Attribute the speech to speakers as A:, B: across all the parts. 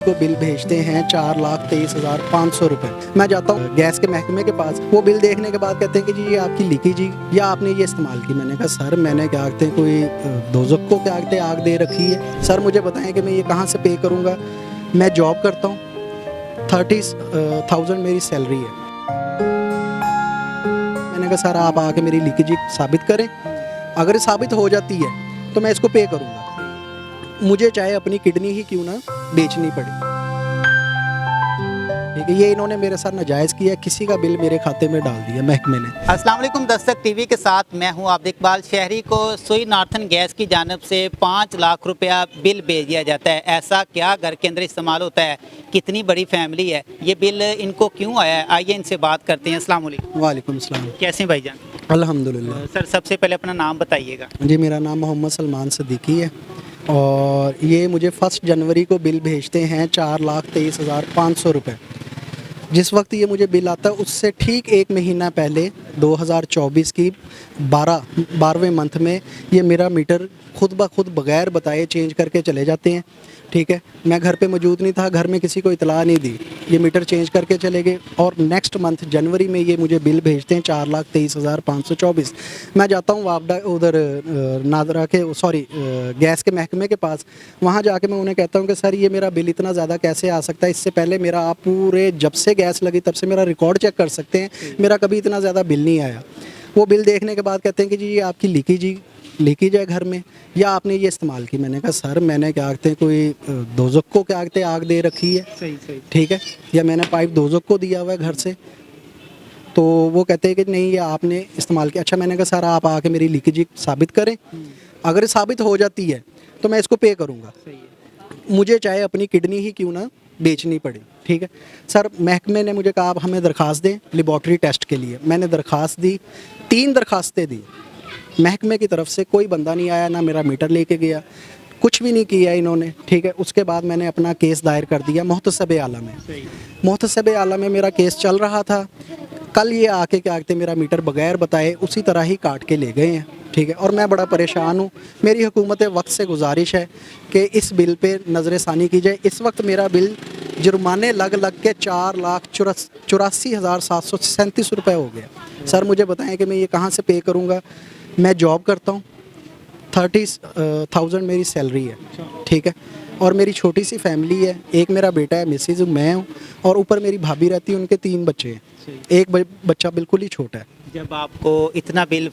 A: को बिल भेजते हैं 4,23,500 रुपए। मैं जाता हूँ गैस के महकमे के पास, वो बिल देखने के बाद कहते हैं कि जी ये आपकी लीकेज जी या आपने ये इस्तेमाल की। मैंने कहा सर मैंने क्या कहते हैं कोई दोजक को क्या कहते हैं आग दे रखी है। सर मुझे बताएं कि मैं ये कहाँ से पे करूँगा। मैं जॉब करता हूँ, 30,000 मेरी सैलरी है। मैंने कहा सर आप आके मेरी लीकेज साबित करें, अगर साबित हो जाती है तो मैं इसको पे करूँगा, मुझे चाहे अपनी किडनी ही क्यों ना बेचनी पड़े। ठीक है, ये इन्होंने मेरे साथ नाजायज़ किया, किसी का बिल मेरे खाते में डाल दिया महकमे ने।
B: अस्सलाम वालेकुम, दस्तक टीवी के साथ मैं हूं आबिद इकबाल। शहरी को सुई नार्थन गैस की जानिब से 5 लाख रुपया बिल भेज दिया जाता है। ऐसा क्या घर के अंदर इस्तेमाल होता है, कितनी बड़ी फैमिली है, ये बिल इनको क्यों आया है, आइए इनसे बात करते हैं। अस्सलाम वालेकुम।
A: वालेकुम सलाम।
B: कैसे हैं भाईजान?
A: अल्हम्दुलिल्लाह।
B: सर सबसे पहले अपना नाम बताइएगा।
A: जी मेरा नाम मोहम्मद सलमान सिद्दीकी है और ये मुझे 1 जनवरी को बिल भेजते हैं 4,23,500 रुपये। जिस वक्त ये मुझे बिल आता है उससे ठीक 1 महीना पहले 2024 की 12वें मंथ में ये मेरा मीटर खुद ब खुद बगैर बताए चेंज करके चले जाते हैं। ठीक है, मैं घर पे मौजूद नहीं था, घर में किसी को इतला नहीं दी, ये मीटर चेंज करके चले गए और नेक्स्ट मंथ जनवरी में ये मुझे बिल भेजते हैं 4,23,524। मैं जाता हूँ वापडा उधर नादरा के गैस के महकमे के पास, वहाँ जाके मैं उन्हें कहता हूँ कि सर ये मेरा बिल इतना ज़्यादा कैसे आ सकता है, इससे पहले मेरा आप पूरे जब से गैस लगी तब से मेरा रिकॉर्ड चेक कर सकते हैं, मेरा कभी इतना ज़्यादा बिल नहीं आया। वो बिल देखने के बाद कहते हैं कि जी ये आपकी लीकेज है घर में या आपने ये इस्तेमाल की। मैंने कहा सर मैंने क्या कहते हैं कोई दोजक को क्या कहते हैं आग दे रखी है।
B: सही।
A: ठीक है, या मैंने पाइप दोजक को दिया हुआ है घर से। तो वो कहते हैं कि नहीं ये आपने इस्तेमाल किया। अच्छा, मैंने कहा सर आप आके मेरी लीकेज साबित करें, अगर साबित हो जाती है तो मैं इसको पे करूँगा, मुझे चाहे अपनी किडनी ही क्यों ना बेचनी पड़े। ठीक है सर, महकमे ने मुझे कहा आप हमें दरख्वास्त दें लेबॉर्ट्री टेस्ट के लिए। मैंने दरख्वास्त दी, 3 दरख्वास्तें दी, महकमे की तरफ से कोई बंदा नहीं आया, ना मेरा मीटर लेके गया, कुछ भी नहीं किया इन्होंने। ठीक है, उसके बाद मैंने अपना केस दायर कर दिया मोहतसब आला में। मोहतसब आला में मेरा केस चल रहा था। कल ये आके क्या कहते मेरा मीटर बगैर बताए उसी तरह ही काट के ले गए हैं। ठीक है, और मैं बड़ा परेशान हूँ। मेरी हुकूमत वक्त से गुजारिश है कि इस बिल पे नज़र षानी की जाए। इस वक्त मेरा बिल जुर्माने लग के 4,84,737 रुपये हो गया। सर मुझे बताएं कि मैं ये कहाँ से पे करूँगा। मैं जॉब करता हूँ, 30,000 मेरी सैलरी है। ठीक है, और मेरी छोटी सी फैमिली है, एक मेरा बेटा है, मिसेज मैं हूँ और ऊपर मेरी भाभी रहती है, उनके 3 बच्चे हैं, एक बच्चा बिल्कुल ही छोटा है।
B: जब आपको इतना बिल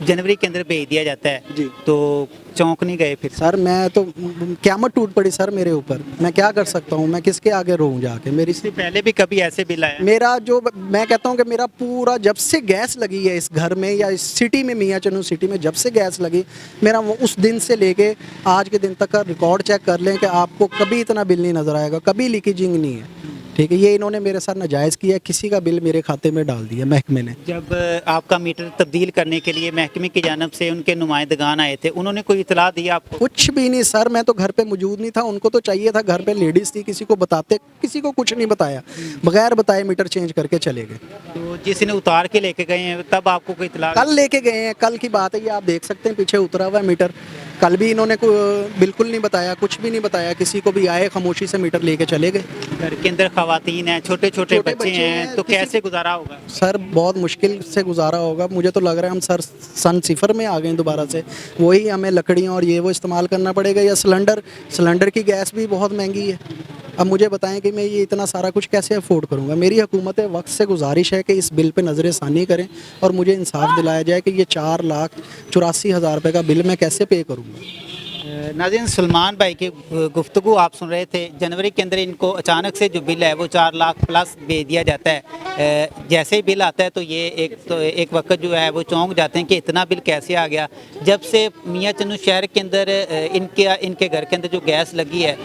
B: जनवरी के अंदर भेज दिया जाता है
A: जी,
B: तो चौंक नहीं गए फिर?
A: सर मैं तो क़यामत टूट पड़ी सर मेरे ऊपर। मैं क्या कर सकता हूँ, मैं किसके आगे रोऊँ जाके। मेरी
B: इससे पहले भी कभी ऐसे बिल आया?
A: मेरा जो मैं कहता हूँ कि मेरा पूरा जब से गैस लगी है इस घर में या इस सिटी में, मियाँ चनू सिटी में जब से गैस लगी, मेरा वो उस दिन से लेके आज के दिन तक का रिकॉर्ड चेक कर लें कि आपको कभी इतना बिल नहीं नज़र आएगा, कभी लीकेजिंग नहीं है। ठीक है, ये इन्होंने मेरे साथ नाजायज़ किया, किसी का बिल मेरे खाते में डाल दिया महकमे ने।
B: जब आपका मीटर तब्दील करने के लिए महकमे की जानब से उनके नुमाइंदगान आए थे, उन्होंने कोई इतला दी आपको?
A: कुछ भी नहीं सर, मैं तो घर पे मौजूद नहीं था, उनको तो चाहिए था, घर पे लेडीज़ थी, किसी को बताते, किसी को कुछ नहीं बताया, बगैर बताए मीटर चेंज करके चले गए।
B: तो जिसने उतार के लेके गए हैं तब आपको कोई इतला?
A: कल लेके गए हैं, कल की बात है, ये आप देख सकते हैं पीछे उतरा हुआ है मीटर। कल भी इन्होंने बिल्कुल नहीं बताया, कुछ भी नहीं बताया किसी को भी, आए खामोशी से मीटर लेके चले गए।
B: घर के अंदर खवातीन हैं, छोटे छोटे बच्चे हैं, तो कैसे गुजारा होगा?
A: सर बहुत मुश्किल से गुजारा होगा। मुझे तो लग रहा है हम सर सन सिफर में आ गए दोबारा से, वही हमें लकड़ियाँ और ये वो इस्तेमाल करना पड़ेगा, या सिलेंडर की गैस भी बहुत महंगी है। अब मुझे बताएं कि मैं ये इतना सारा कुछ कैसे अफोर्ड करूँगा। मेरी हुकूमत वक्त से गुजारिश है कि इस बिल पे नज़र षानी करें और मुझे इंसाफ दिलाया जाए कि ये 4,84,000 रुपये का बिल मैं कैसे पे करूँगा।
B: नाज़रीन, सलमान भाई की गुफ्तगू आप सुन रहे थे। जनवरी के अंदर इनको अचानक से जो बिल है वो 4 लाख प्लस भेज दिया जाता है। जैसे ही बिल आता है तो ये एक वक्त जो है वो चौंक जाते हैं कि इतना बिल कैसे आ गया। जब से मियाँ चन्नू शहर के अंदर इनके घर के अंदर जो गैस लगी है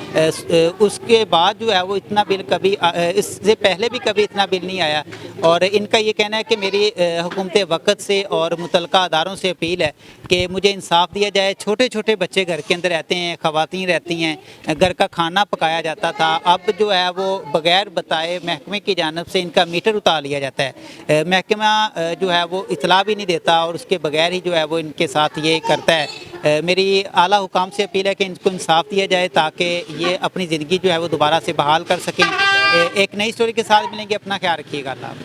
B: उसके बाद जो है वो इतना बिल कभी इससे पहले भी कभी इतना बिल नहीं आया। और इनका ये कहना है कि मेरी हुकूमत वक़्त से और मुतलका अदारों से अपील है कि मुझे इंसाफ दिया जाए। छोटे छोटे बच्चे घर के अंदर रहते हैं, ख़वातीन रहती हैं, घर का खाना पकाया जाता था, अब जो है वो बग़ैर बताए महकमे की जानिब से इनका मीटर उतार लिया जाता है। महकमा जो है वो इतला भी नहीं देता और उसके बगैर ही जो है वो इनके साथ ये करता है। मेरी आला हुकाम से अपील है कि इनको इंसाफ दिया जाए ताकि ये अपनी ज़िंदगी जो है वो दोबारा से बहाल कर सकें। एक नई स्टोरी के साथ मिलेंगे, अपना ख्याल रखिएगा। अल्लाह।